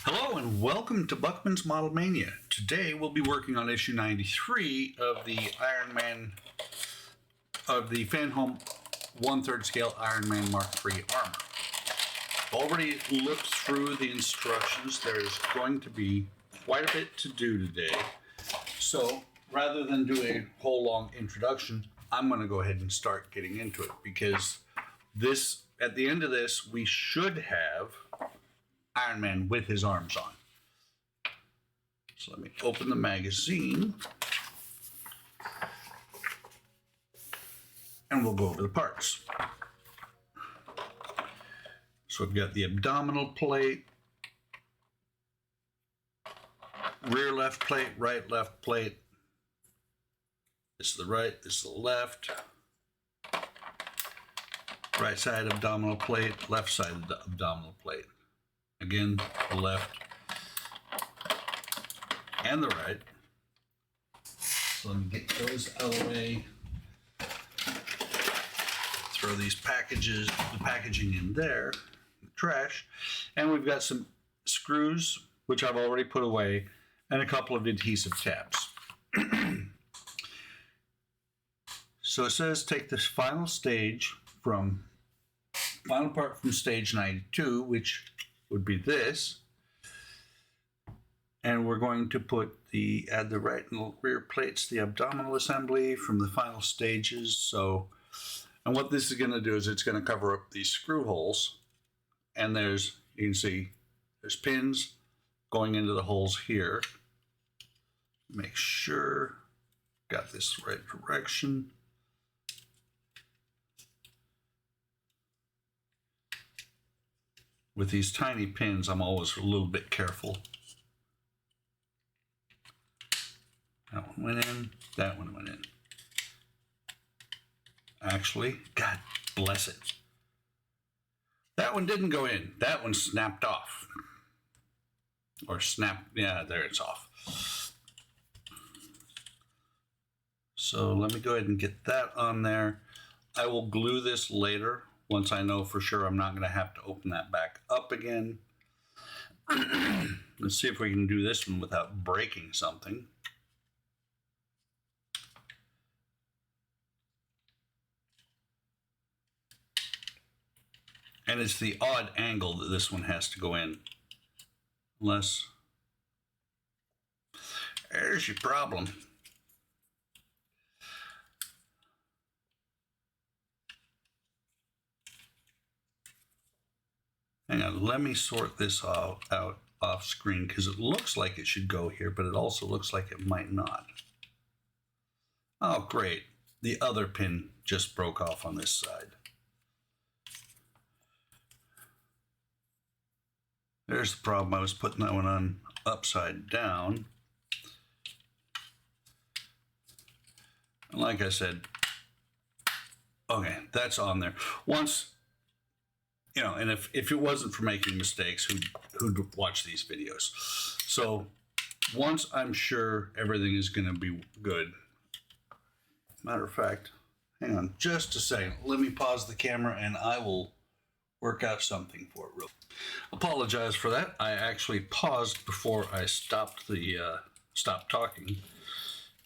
Hello and welcome to Buckman's Model Mania. Today we'll be working on issue 93 of the Fanhome 1/3 scale Iron Man Mark III armor. Already looked through the instructions. There's going to be quite a bit to do today. So rather than do a whole long introduction, I'm going to go ahead and start getting into it because at the end of this, we should have Iron Man with his arms on. So let me open the magazine and we'll go over the parts. So we've got the abdominal plate, rear left plate, right left plate. This is the right, this is the left. Right side abdominal plate, left side abdominal plate. Again, the left and the right. So let me get those out of the way. Throw the packaging in there, the trash. And we've got some screws, which I've already put away, and a couple of adhesive tabs. So it says take this final part from stage 92, which would be this, and we're going to add the right and rear plates, the abdominal assembly from the final stages. And what this is going to do is it's going to cover up these screw holes, and you can see there's pins going into the holes here. Make sure got this right direction. With these tiny pins, I'm always a little bit careful. That one went in, that one went in. Actually, God bless it. That one didn't go in, that one snapped off. Yeah, there it's off. So let me go ahead and get that on there. I will glue this later once I know for sure I'm not going to have to open that back up again. Let's see if we can do this one without breaking something. And it's the odd angle that this one has to go in. Unless, there's your problem. Hang on, let me sort this out off screen because it looks like it should go here, but it also looks like it might not. Oh, great. The other pin just broke off on this side. There's the problem. I was putting that one on upside down. And like I said, okay, that's on there. Once, and if it wasn't for making mistakes, who'd watch these videos? So once I'm sure everything is going to be good. Matter of fact, hang on just a second. Let me pause the camera and I will work out something for it. Apologize for that. I actually paused before I stopped talking.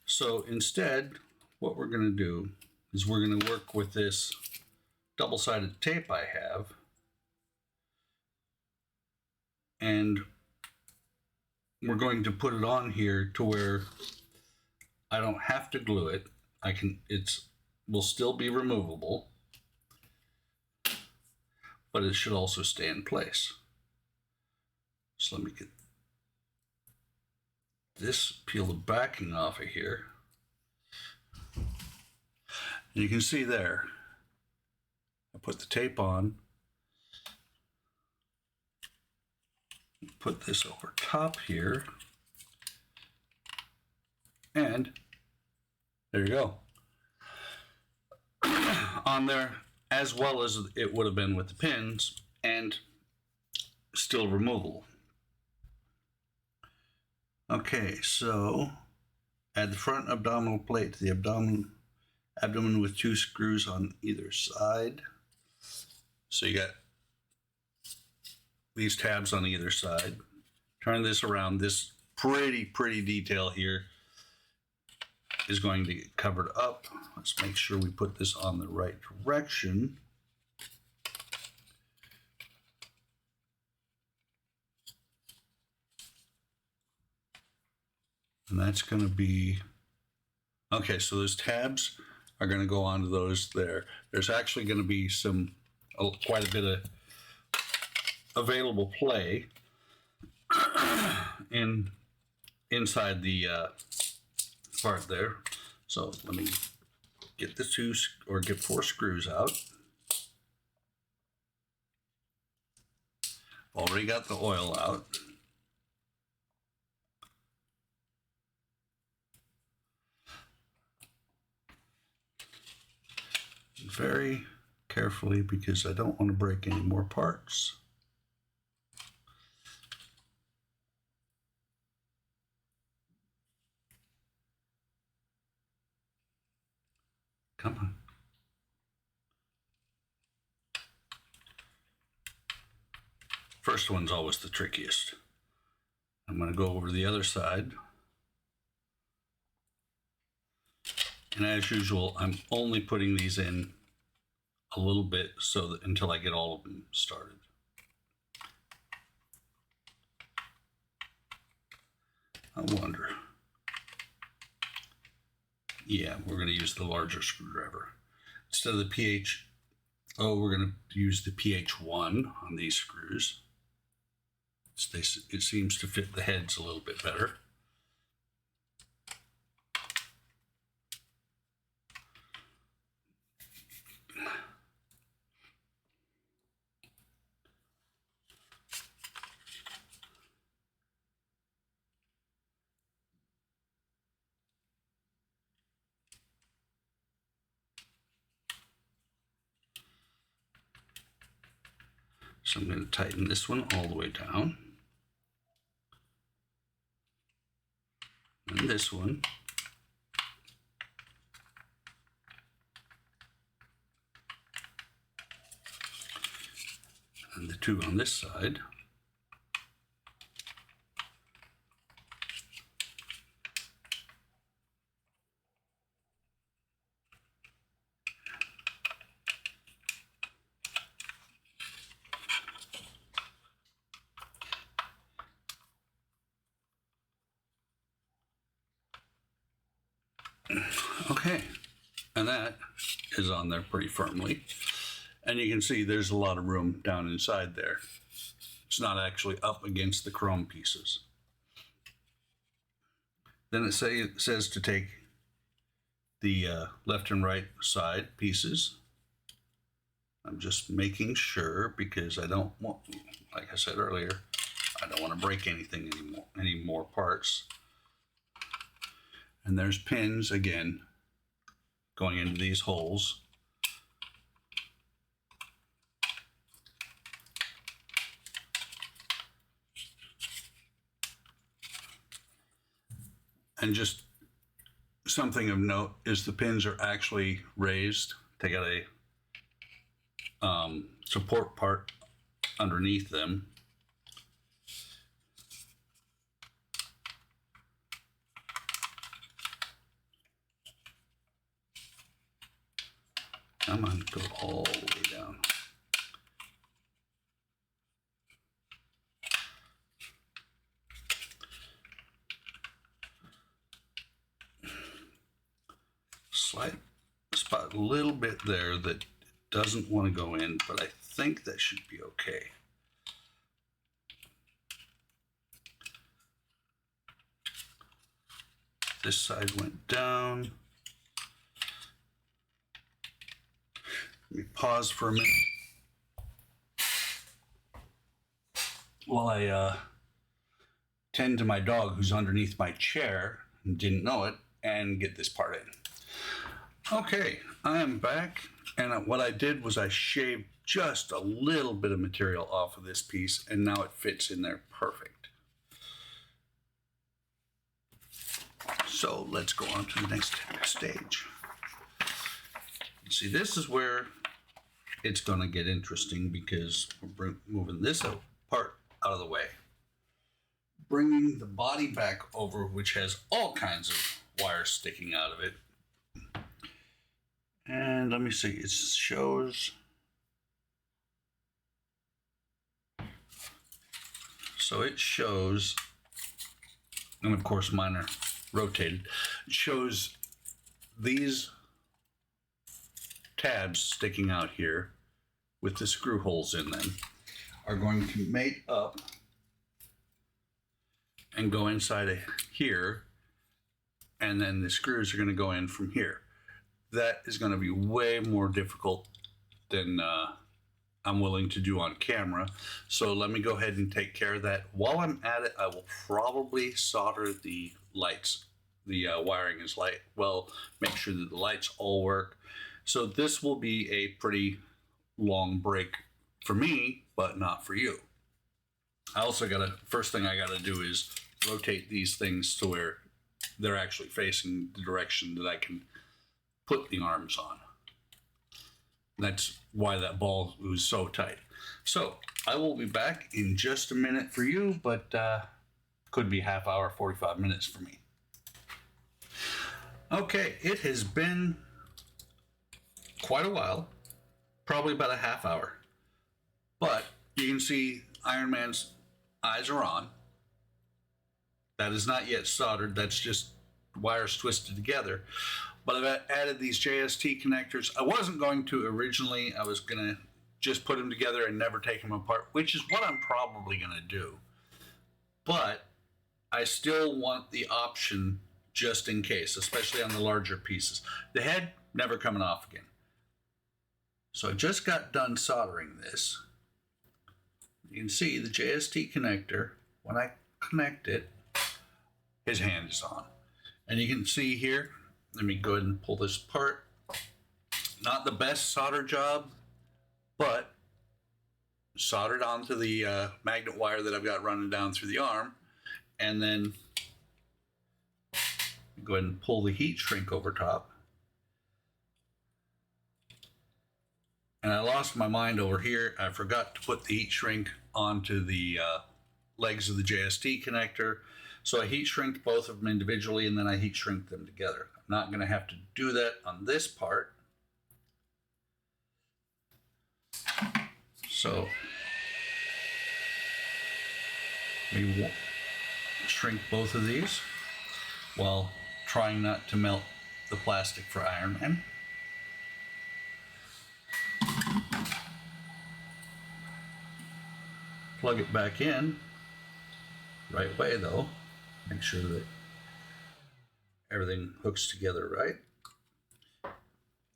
So instead, what we're going to do is we're going to work with this double-sided tape I have. And we're going to put it on here to where I don't have to glue it. Will still be removable, but it should also stay in place. So let me get this, peel the backing off of here. And you can see there, I put the tape on, put this over top here, and there you go. On there, as well as it would have been with the pins, and still removable. Okay, so add the front abdominal plate to the abdomen with 2 screws on either side. So you got these tabs on either side. turn this around. This pretty detail here is going to get covered up. Let's make sure we put this on the right direction. And that's going to be, okay, so those tabs are going to go onto those there. There's actually going to be quite a bit of available play inside the part there. So let me get get 4 screws out. Already got the oil out. Very carefully because I don't want to break any more parts. Come on. First one's always the trickiest. I'm going to go over to the other side. And as usual, I'm only putting these in a little bit until I get all of them started. I wonder. Yeah, we're going to use the larger screwdriver. Instead of the we're going to use the PH1 on these screws. It seems to fit the heads a little bit better. So I'm going to tighten this one all the way down. And this one. And the 2 on this side. Okay, and that is on there pretty firmly. And you can see there's a lot of room down inside there. It's not actually up against the chrome pieces. Then it says to take the left and right side pieces. I'm just making sure because I don't want, like I said earlier, I don't want to break anything anymore, any more parts. And there's pins again going into these holes. And just something of note is the pins are actually raised. They got a support part underneath them. Come on, go all the way down. Slight spot a little bit there that doesn't want to go in, but I think that should be okay. This side went down. Let me pause for a minute while I tend to my dog who's underneath my chair and didn't know it, and get this part in. Okay, I am back, and what I did was I shaved just a little bit of material off of this piece, and now it fits in there perfect. So let's go on to the next stage. See, this is where it's going to get interesting because we're moving this part out of the way. bringing the body back over, which has all kinds of wires sticking out of it. And let me see, it shows. So it shows, and of course mine are rotated, it shows these tabs sticking out here with the screw holes in them are going to mate up and go inside of here, and then the screws are going to go in from here. That is going to be way more difficult than I'm willing to do on camera. So let me go ahead and take care of that. While I'm at it, I will probably solder the lights. The wiring is light. Well, make sure that the lights all work. So this will be a pretty long break for me, but not for you. I also first thing I gotta do is rotate these things to where they're actually facing the direction that I can put the arms on. That's why that ball was so tight. So I will be back in just a minute for you, but could be half hour, 45 minutes for me. Okay, it has been quite a while, probably about a half hour, but you can see Iron Man's eyes are on. That is not yet soldered, that's just wires twisted together. But I've added these JST connectors. I wasn't going to originally. I was going to just put them together and never take them apart, which is what I'm probably going to do. But I still want the option just in case, especially on the larger pieces. The head, never coming off again. So I just got done soldering this. You can see the JST connector. When I connect it, his hand is on. And you can see here, let me go ahead and pull this apart. Not the best solder job, but soldered onto the magnet wire that I've got running down through the arm. And then go ahead and pull the heat shrink over top. And I lost my mind over here. I forgot to put the heat shrink onto the legs of the JST connector. So I heat shrinked both of them individually, and then I heat shrink them together. I'm not going to have to do that on this part. So we will shrink both of these while trying not to melt the plastic for Iron Man. Plug it back in, right way though. Make sure that everything hooks together right.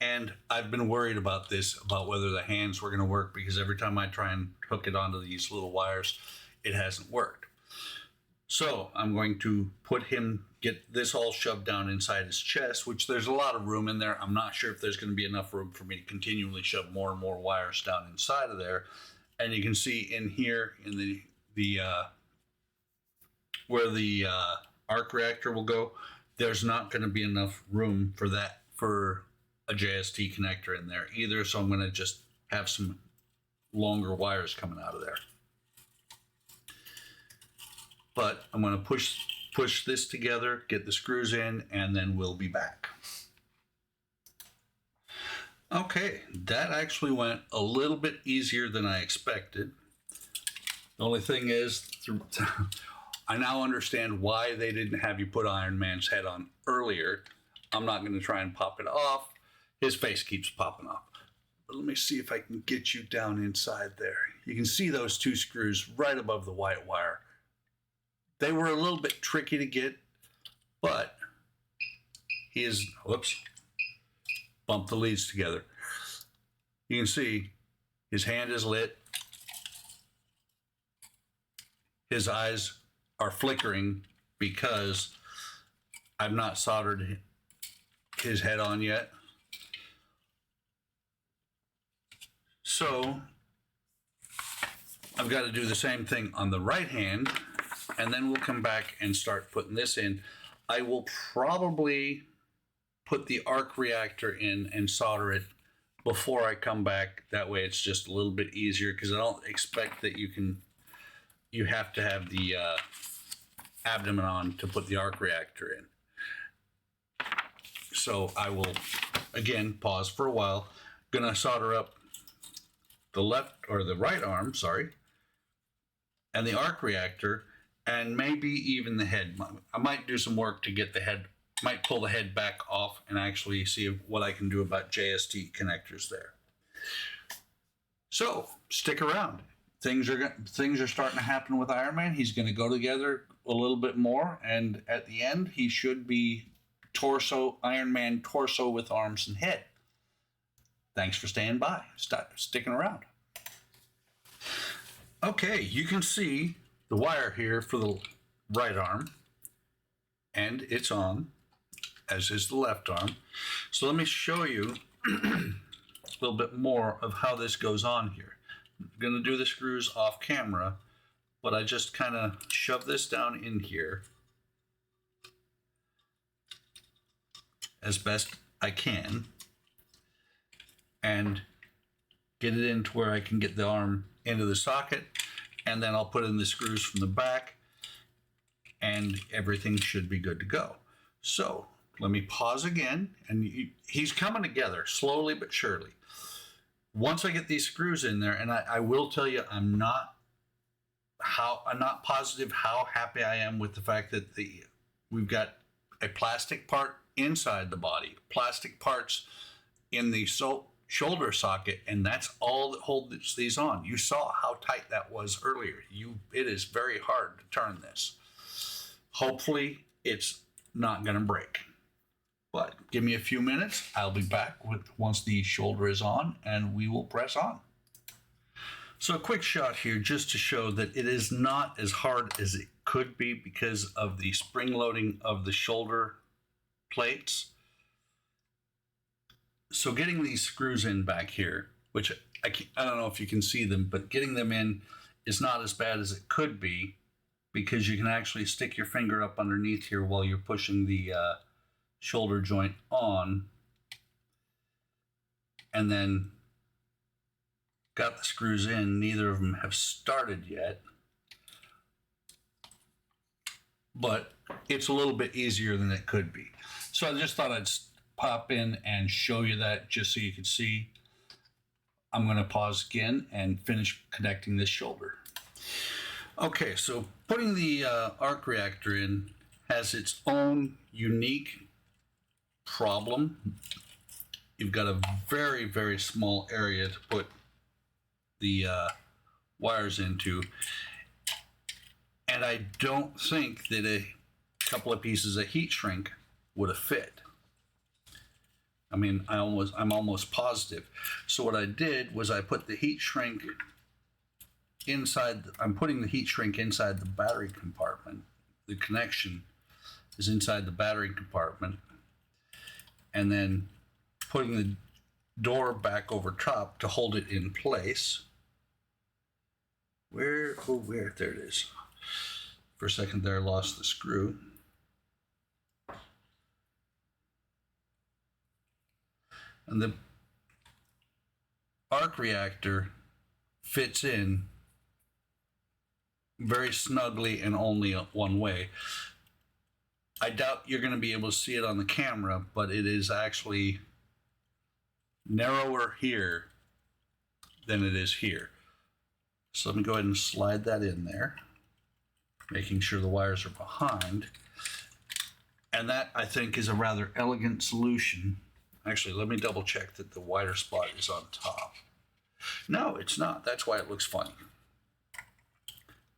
And I've been worried about this, about whether the hands were going to work, because every time I try and hook it onto these little wires, it hasn't worked. So I'm going to get this all shoved down inside his chest, which there's a lot of room in there. I'm not sure if there's going to be enough room for me to continually shove more and more wires down inside of there. And you can see in here, in the where the arc reactor will go, there's not going to be enough room for that, for a JST connector in there either. So I'm going to just have some longer wires coming out of there. But I'm going to push this together, get the screws in, and then we'll be back. Okay, that actually went a little bit easier than I expected. The only thing is, I now understand why they didn't have you put Iron Man's head on earlier. I'm not going to try and pop it off. His face keeps popping off. But let me see if I can get you down inside there. You can see those two screws right above the white wire. They were a little bit tricky to get, but he is, whoops, bump the leads together. You can see his hand is lit. His eyes are flickering because I've not soldered his head on yet. So I've got to do the same thing on the right hand, and then we'll come back and start putting this in. I will probably put the arc reactor in and solder it before I come back. That way it's just a little bit easier, because I don't expect that you have to have the abdomen on to put the arc reactor in. So I will, again, pause for a while. Gonna solder up the left or the right arm, sorry, and the arc reactor, and maybe even the head. I might do some work to get the head, might pull the head back off and actually see what I can do about JST connectors there. So stick around. Things are starting to happen with Iron Man. He's going to go together a little bit more, and at the end, he should be torso, Iron Man torso with arms and head. Thanks for staying by, sticking around. Okay, you can see the wire here for the right arm, and it's on, as is the left arm. So let me show you a little bit more of how this goes on here. I'm going to do the screws off camera, but I just kind of shove this down in here as best I can and get it into where I can get the arm into the socket, and then I'll put in the screws from the back and everything should be good to go. So let me pause again, and he's coming together slowly but surely. Once I get these screws in there, and I will tell you, I'm not positive how happy I am with the fact that we've got a plastic part inside the body, plastic parts in the shoulder socket, and that's all that holds these on. You saw how tight that was earlier. It is very hard to turn this. Hopefully it's not going to break, but give me a few minutes. I'll be back once the shoulder is on, and we will press on. So a quick shot here just to show that it is not as hard as it could be because of the spring loading of the shoulder plates. So getting these screws in back here, which I don't know if you can see them, but getting them in is not as bad as it could be, because you can actually stick your finger up underneath here while you're pushing the shoulder joint on, and then got the screws in. Neither of them have started yet, but it's a little bit easier than it could be. So I just thought I'd pop in and show you that just so you can see. I'm going to pause again and finish connecting this shoulder. Okay, so putting the arc reactor in has its own unique problem. You've got a very, very small area to put the wires into, and I don't think that a couple of pieces of heat shrink would have fit. I mean, I'm almost positive. So what I did was I put the heat shrink inside. I'm putting the heat shrink inside the battery compartment. The connection is inside the battery compartment, and then putting the door back over top to hold it in place. Where? There it is. For a second there, I lost the screw. And the arc reactor fits in very snugly and only one way. I doubt you're going to be able to see it on the camera, but it is actually narrower here than it is here. So let me go ahead and slide that in there, making sure the wires are behind. And that, I think, is a rather elegant solution. Actually, let me double check that the wider spot is on top. No, it's not. That's why it looks funny.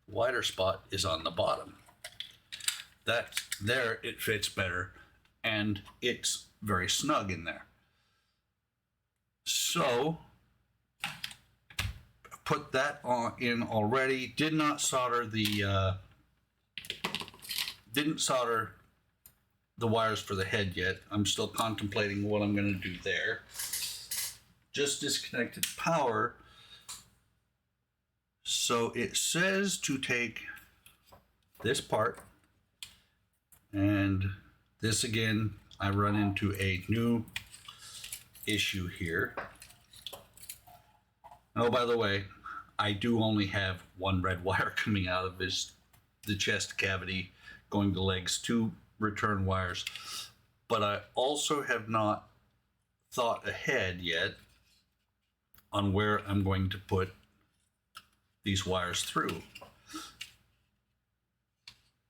The wider spot is on the bottom. There it fits better, and it's very snug in there. So put that in already. Did not solder the didn't solder the wires for the head yet. I'm still contemplating what I'm going to do there. Just disconnected power. So it says to take this part, and this again, I run into a new issue here. Oh, by the way, I do only have one red wire coming out of the chest cavity going to legs, 2 return wires. But I also have not thought ahead yet on where I'm going to put these wires through.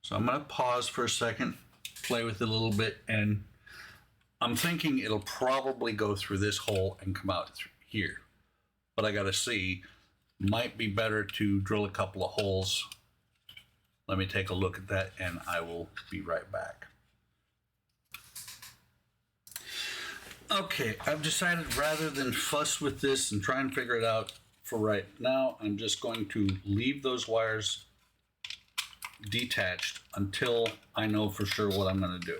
So I'm going to pause for a second, play with it a little bit, and I'm thinking it'll probably go through this hole and come out through here. But I got to see, might be better to drill a couple of holes. Let me take a look at that and I will be right back. Okay, I've decided rather than fuss with this and try and figure it out for right now, I'm just going to leave those wires detached until I know for sure what I'm going to do.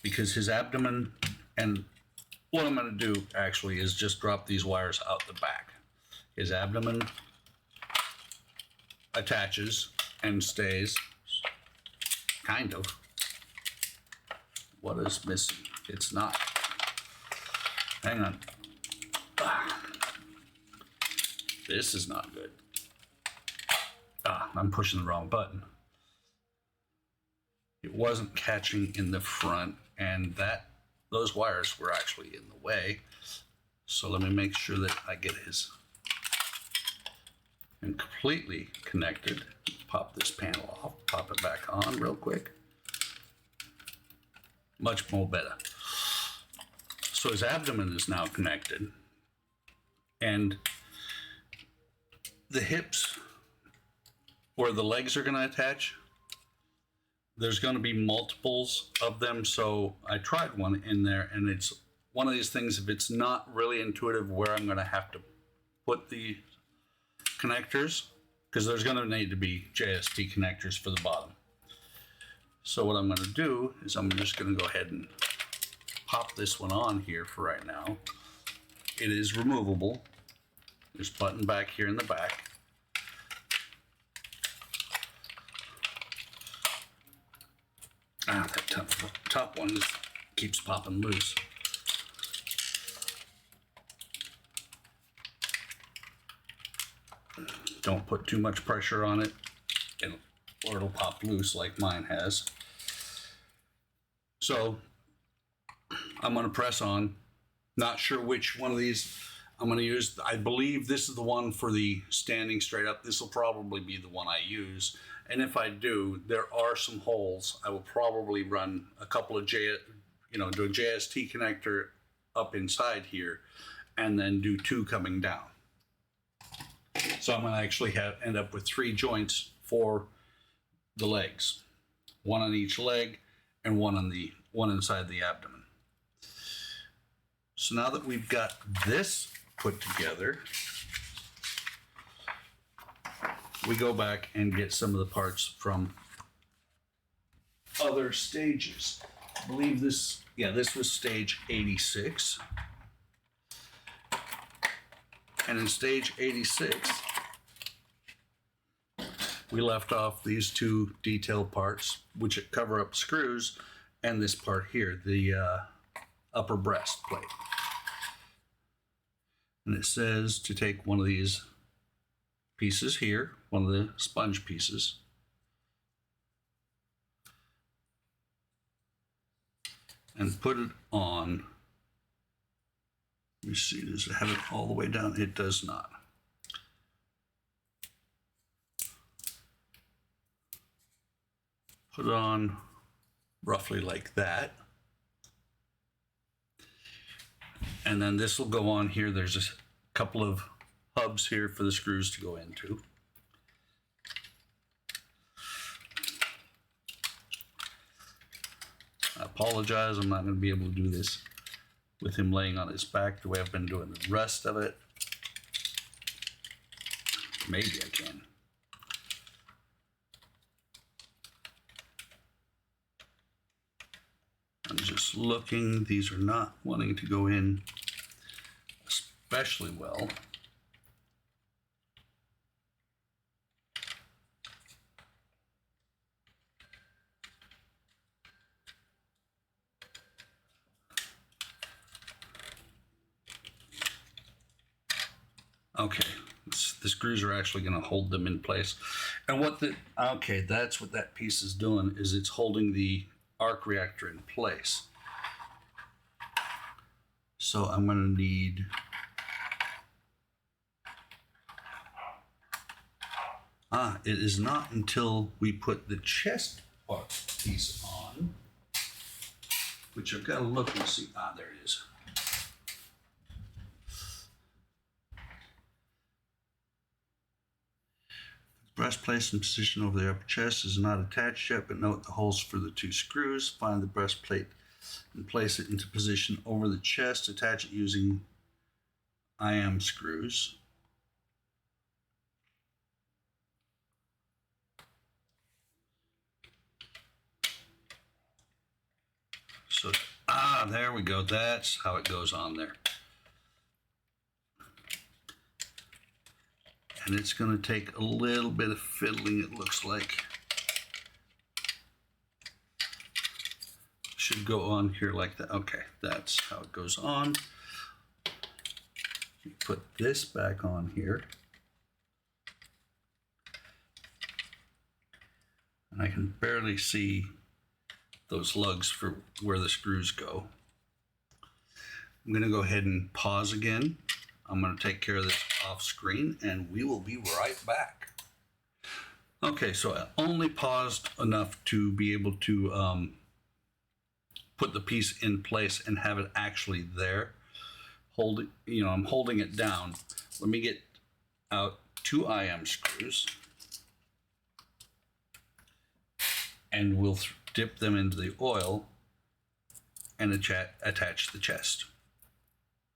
Because his abdomen, and what I'm going to do actually is just drop these wires out the back. His abdomen attaches and stays, kind of. What is missing? It's not. Hang on. This is not good. I'm pushing the wrong button. It wasn't catching in the front, and those wires were actually in the way. So let me make sure that I get his and completely connected. Pop this panel off, pop it back on real quick. Much more better. So his abdomen is now connected, and the hips where the legs are going to attach, there's going to be multiples of them. So I tried one in there, and it's one of these things, if it's not really intuitive where I'm going to have to put the connectors, because there's going to need to be JST connectors for the bottom. So what I'm going to do is I'm just going to go ahead and pop this one on here for right now. It is removable. There's a button back here in the back. That top one keeps popping loose. Don't put too much pressure on it, or it'll pop loose like mine has. So I'm going to press on. Not sure which one of these I'm going to use. I believe this is the one for the standing straight up. This will probably be the one I use. And if I do, there are some holes. I will probably run a couple of do a JST connector up inside here, and then do 2 coming down. So I'm going to actually end up with 3 joints for the legs, 1 on each leg and one inside the abdomen. So now that we've got this put together, we go back and get some of the parts from other stages. I believe this was stage 86. And in stage 86, we left off these 2 detailed parts, which cover up screws, and this part here, the upper breast plate. And it says to take one of these pieces here, one of the sponge pieces, and put it on. Let me see, does it have it all the way down? It does not. Put it on roughly like that. And then this will go on here. There's a couple of hubs here for the screws to go into. I apologize, I'm not going to be able to do this with him laying on his back the way I've been doing the rest of it. Maybe I can. I'm just looking. These are not wanting to go in especially well. Okay, The screws are actually going to hold them in place. And that's what that piece is doing, is it's holding the arc reactor in place. So I'm going to need it is not until we put the chest part piece on, which I've got to look and see. There it is. Breastplate in position over the upper chest is not attached yet, but note the holes for the 2 screws. Find the breastplate and place it into position over the chest. Attach it using IM screws. So, there we go. That's how it goes on there. And it's going to take a little bit of fiddling, it looks like. Should go on here like that. Okay, that's how it goes on. Put this back on here. And I can barely see those lugs for where the screws go. I'm going to go ahead and pause again. I'm going to take care of this off screen and we will be right back. Okay, so I only paused enough to be able to put the piece in place and have it actually there. I'm holding it down. Let me get out 2 IM screws and we'll dip them into the oil and attach the chest.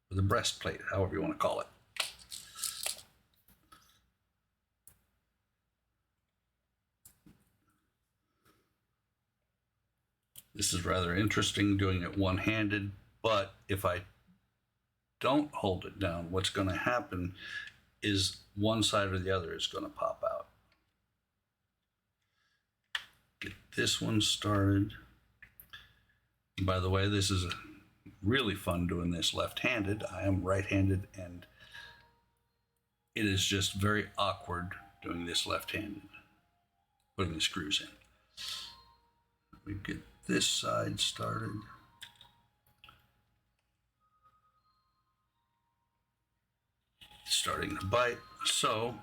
Or the breastplate, however you want to call it. This is rather interesting doing it one-handed, but if I don't hold it down, what's going to happen is one side or the other is going to pop out. Get this one started. And by the way, this is really fun doing this left-handed. I am right-handed and it is just very awkward doing this left-handed, putting the screws in. Let me get this side started. Starting to bite. So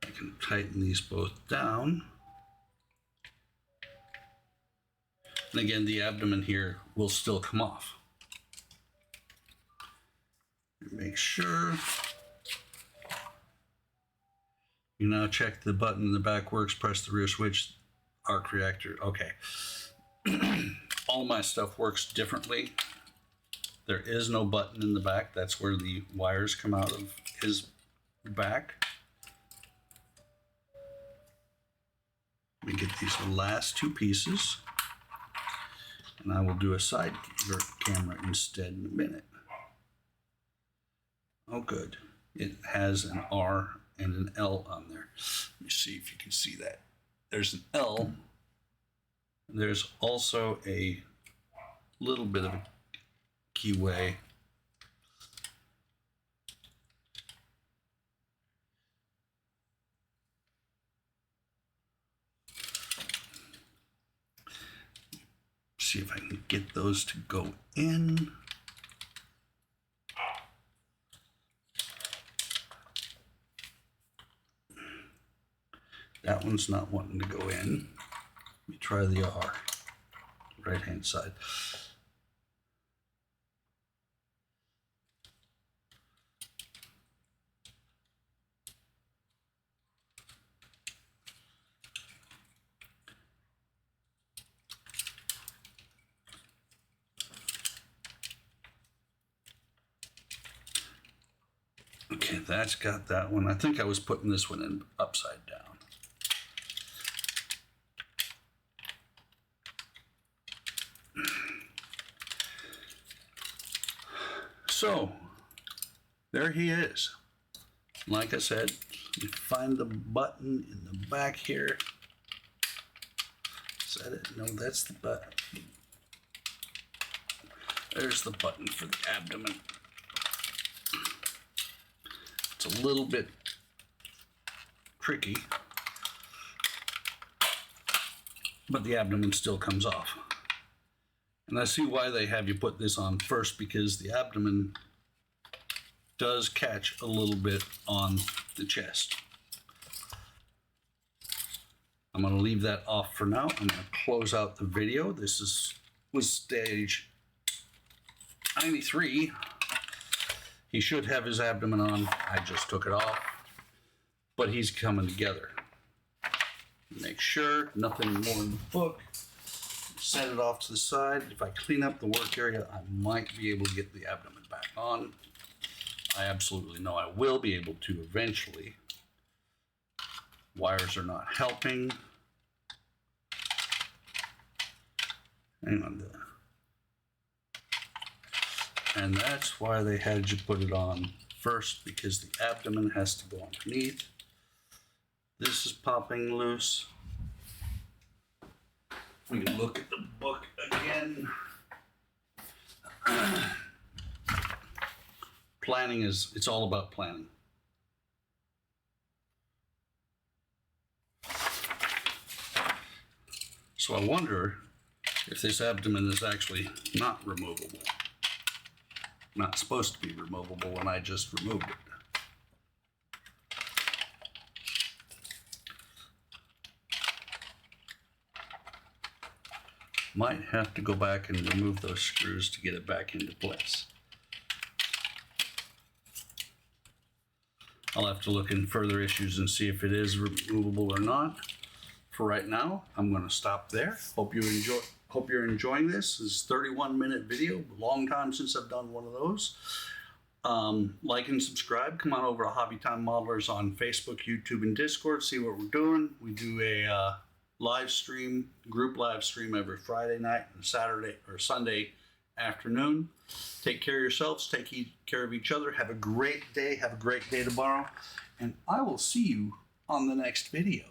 I can tighten these both down. And again, the abdomen here will still come off. Make sure. You now check the button in the back works, press the rear switch, arc reactor. Okay. All my stuff works differently. There is no button in the back. That's where the wires come out of his back. Let me get these last 2 pieces. And I will do a side camera instead in a minute. Oh, good. It has an R and an L on there. Let me see if you can see that. There's an L. There's also a little bit of a keyway. See if I can get those to go in. That one's not wanting to go in. Let me try the R, right hand side. Okay, that's got that one. I think I was putting this one in upside down. So, there he is. Like I said, you find the button in the back here. Is that it? No, that's the button. There's the button for the abdomen. It's a little bit tricky, but the abdomen still comes off. And I see why they have you put this on first, because the abdomen does catch a little bit on the chest. I'm going to leave that off for now. I'm going to close out the video. This was stage 93. He should have his abdomen on. I just took it off, but he's coming together. Make sure nothing more in the book. Set it off to the side. If I clean up the work area, I might be able to get the abdomen back on. I absolutely know I will be able to eventually. Wires are not helping. And that's why they had you put it on first, because the abdomen has to go underneath. This is popping loose. We can look at the book again. Planning it's all about planning. So I wonder if this abdomen is actually not removable. Not supposed to be removable when I just removed it. Might have to go back and remove those screws to get it back into place. I'll have to look in further issues and see if it is removable or not. For right now, I'm going to stop there. Hope you're enjoying this. This is a 31-minute video. Long time since I've done one of those. Like and subscribe. Come on over to Hobby Time Modelers on Facebook, YouTube, and Discord. See what we're doing. We do a live stream, group live stream every Friday night and Saturday or Sunday afternoon. Take care of yourselves. Take care of each other. Have a great day. Have a great day tomorrow. And I will see you on the next video.